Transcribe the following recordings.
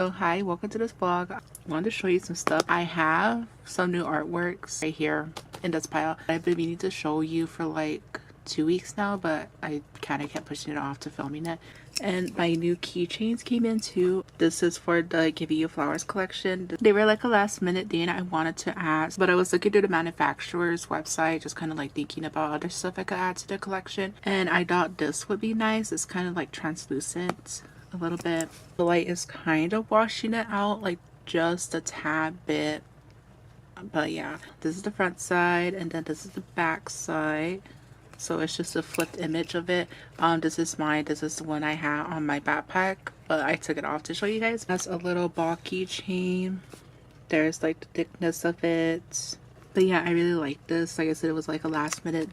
So hi, welcome to this vlog. I wanted to show you some stuff. I have some new artworks right here in this pile. I've been meaning to show you for like 2 weeks now, but I kind of kept pushing it off to filming it. And my new keychains came in too. This is for the Giving You Flowers collection. They were like a last minute thing I wanted to add, but I was looking through the manufacturer's website, just kind of like thinking about other stuff I could add to the collection. And I thought this would be nice. It's kind of like translucent a little bit. The light is kind of washing it out like just a tad bit, but yeah, this is the front side and then this is the back side, so it's just a flipped image of it. This is mine. This is the one I had on my backpack, but I took it off to show you guys. That's a little ball keychain. There's like the thickness of it, but yeah, I really like this. Like I said, it was like a last minute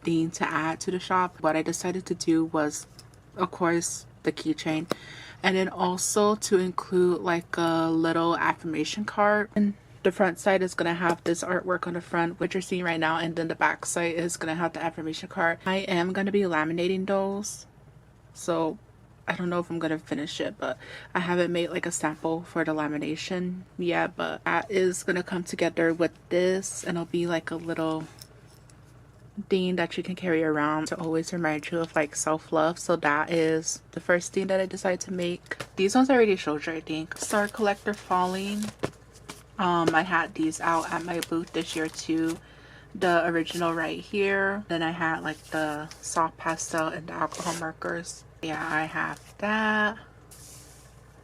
thing to add to the shop. What I decided to do was, of course, the keychain, and then also to include like a little affirmation card. And the front side is gonna have this artwork on the front, which you're seeing right now, and then the back side is gonna have the affirmation card. I am gonna be laminating those, so I don't know if I'm gonna finish it, but I haven't made like a sample for the lamination yet. But that is gonna come together with this, and it'll be like a little thing that you can carry around to always remind you of like self-love. So that is the first thing that I decided to make. These ones I already showed you, I think. Star Collector Falling. I had these out at my booth this year too. The original right here. Then I had like the soft pastel and the alcohol markers. Yeah, I have that.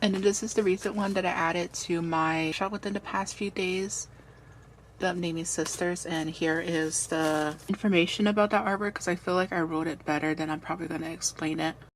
And then this is the recent one that I added to my shop within the past few days. The Naming Sisters, and here is the information about that artwork because I feel like I wrote it better than I'm probably going to explain it. I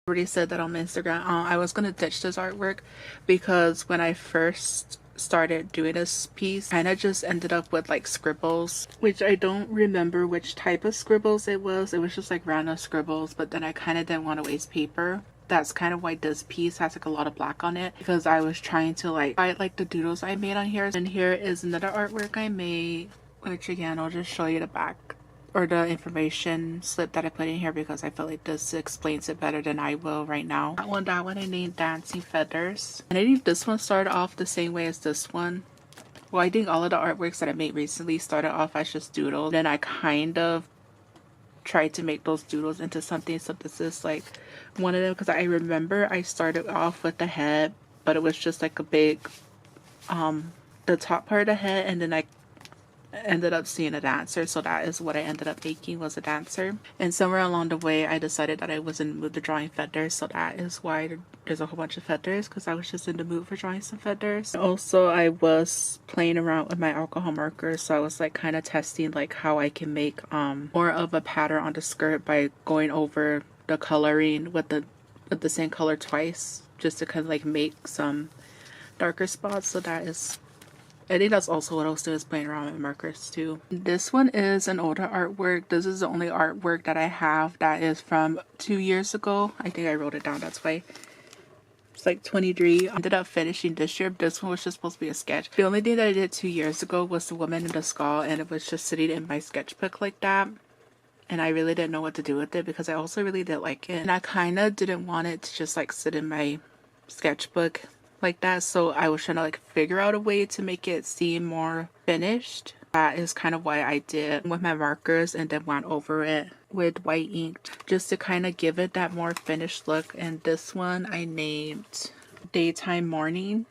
already said that on my Instagram. I was going to ditch this artwork because when I first started doing this piece, I kind of just ended up with like scribbles, which I don't remember which type of scribbles it was. It was just like random scribbles, but then I kind of didn't want to waste paper. That's kind of why this piece has like a lot of black on it, because I was trying to like find like the doodles I made on here. And here is another artwork I made, which again I'll just show you the back or the information slip that I put in here because I feel like this explains it better than I will right now. That one I named Dancing Feathers, and I think this one started off the same way as this one. Well, I think all of the artworks that I made recently started off as just doodles, then I kind of tried to make those doodles into something. So this is like one of them, because I remember I started off with the head, but it was just like a big the top part of the head, and then I ended up seeing a dancer, so that is what I ended up making, was a dancer. And somewhere along the way I decided that I was in the mood to drawing feathers, so that is why there's a whole bunch of feathers, because I was just in the mood for drawing some feathers. Also, I was playing around with my alcohol markers, so I was like kind of testing like how I can make more of a pattern on the skirt by going over the coloring with the same color twice, just to kind of like make some darker spots. So that is, I think that's also what I was doing, is playing around with markers too. This one is an older artwork. This is the only artwork that I have that is from 2 years ago. I think I wrote it down, that's why. It's like 23. I ended up finishing this year. This one was just supposed to be a sketch. The only thing that I did 2 years ago was the woman in the skull, and it was just sitting in my sketchbook like that. And I really didn't know what to do with it because I also really didn't like it. And I kind of didn't want it to just like sit in my sketchbook like that, so I was trying to like figure out a way to make it seem more finished. That is kind of what I did with my markers, and then went over it with white ink just to kind of give it that more finished look. And this one I named Daytime Morning,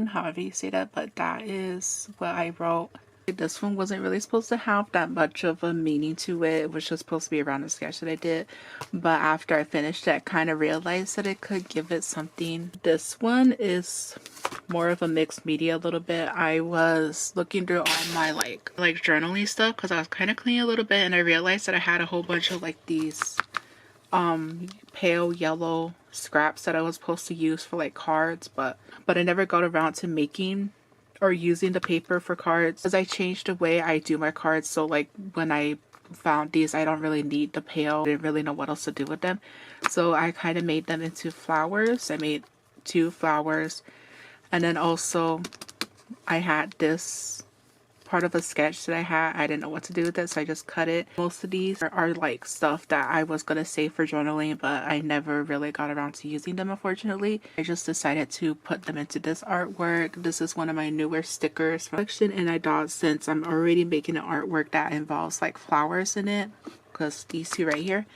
however you say that, but that is what I wrote. This one wasn't really supposed to have that much of a meaning to it. It was just supposed to be around a sketch that I did, but after I finished it, I kind of realized that it could give it something. This one is more of a mixed media a little bit. I was looking through all my like journaling stuff because I was kind of cleaning a little bit, and I realized that I had a whole bunch of like these pale yellow scraps that I was supposed to use for like cards, but I never got around to making or using the paper for cards, as I changed the way I do my cards. So like when I found these, I don't really need the pale. I didn't really know what else to do with them, so I kind of made them into flowers. I made 2 flowers, and then also I had this part of a sketch that I had. I didn't know what to do with it, so I just cut it. Most of these are like stuff that I was gonna save for journaling, but I never really got around to using them, unfortunately. I just decided to put them into this artwork. This is one of my newer stickers collection, and I thought since I'm already making an artwork that involves like flowers in it, because these two right here,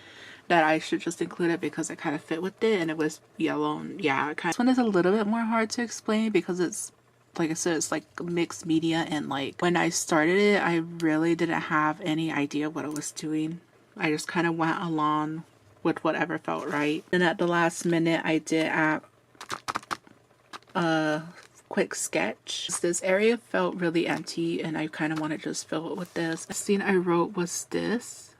that I should just include it because it kind of fit with it, and it was yellow. And yeah, this one is a little bit more hard to explain because it's, like I said, it's like mixed media, and like when I started it, I really didn't have any idea what I was doing. I just kind of went along with whatever felt right. And at the last minute, I did add a quick sketch. This area felt really empty, and I kind of want to just fill it with this. The scene I wrote was this.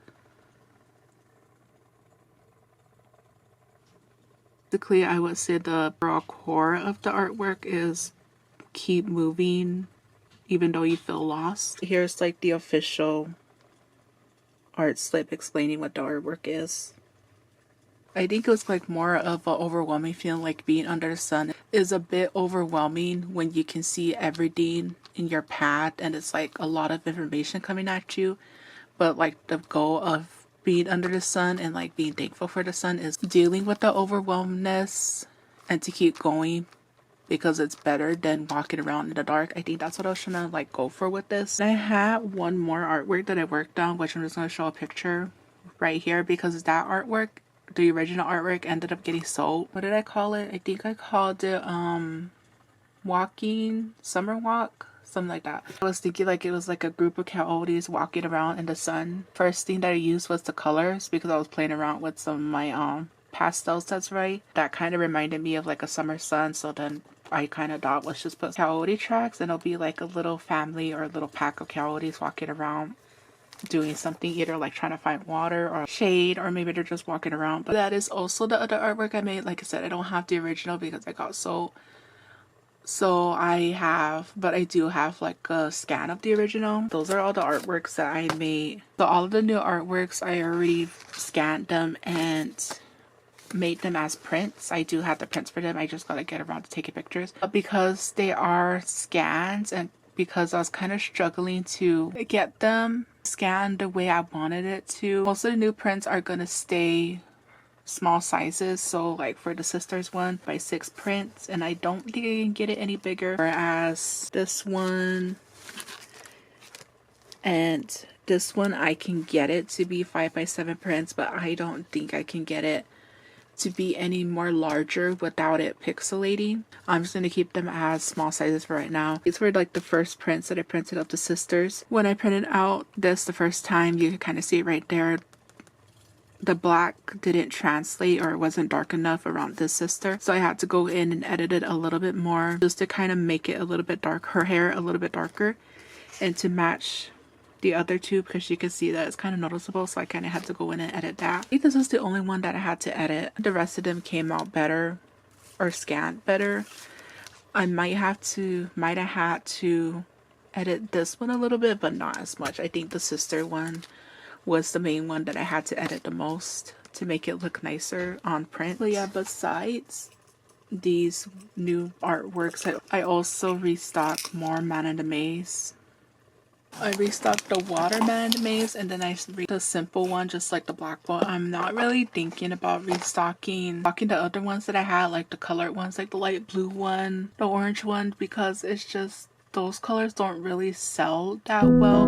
Basically, I would say the raw core of the artwork is keep moving even though you feel lost. Here's like the official art slip explaining what the artwork is. I think it was like more of an overwhelming feeling, like being under the sun is a bit overwhelming when you can see everything in your path and it's like a lot of information coming at you. But like the goal of being under the sun and like being thankful for the sun is dealing with the overwhelmedness and to keep going, because it's better than walking around in the dark. I think that's what I was trying to like go for with this. I had one more artwork that I worked on, which I'm just going to show a picture right here, because that artwork, the original artwork, ended up getting sold. What did I call it? I think I called it walking summer walk, something like that. I was thinking like it was like a group of coyotes walking around in the sun. First thing that I used was the colors, because I was playing around with some of my pastels that's right. That kind of reminded me of like a summer sun, so then I kind of thought let's just put coyote tracks and it'll be like a little family or a little pack of coyotes walking around doing something, either like trying to find water or shade, or maybe they're just walking around. But that is also the other artwork I made. Like I said, I don't have the original because I got sold. So but I do have like a scan of the original. Those are all the artworks that I made. So all of the new artworks, I already scanned them and made them as prints. I do have the prints for them. I just gotta get around to taking pictures. But because they are scans, and because I was kind of struggling to get them scanned the way I wanted it to, most of the new prints are gonna stay small sizes. So like for the sisters 1x6 prints, and I don't think I can get it any bigger, whereas this one and this one I can get it to be 5x7 prints, but I don't think I can get it to be any more larger without it pixelating. I'm just going to keep them as small sizes for right now. These were like the first prints that I printed of the sisters. When I printed out this the first time, you can kind of see it right there. The black didn't translate, or it wasn't dark enough around this sister, so I had to go in and edit it a little bit more just to kind of make it a little bit dark, her hair a little bit darker, and to match the other two, because you can see that it's kind of noticeable, so I kind of had to go in and edit that. I think this was the only one that I had to edit. The rest of them came out better, or scanned better. I might have had to edit this one a little bit, but not as much. I think the sister one was the main one that I had to edit the most to make it look nicer on print. But yeah, besides these new artworks, I also restocked more Man in the Maze. I restocked the water Man in the Maze, and then I restocked the simple one, just like the black one. I'm not really thinking about restocking the other ones that I had, like the colored ones, like the light blue one, the orange one, because it's just those colors don't really sell that well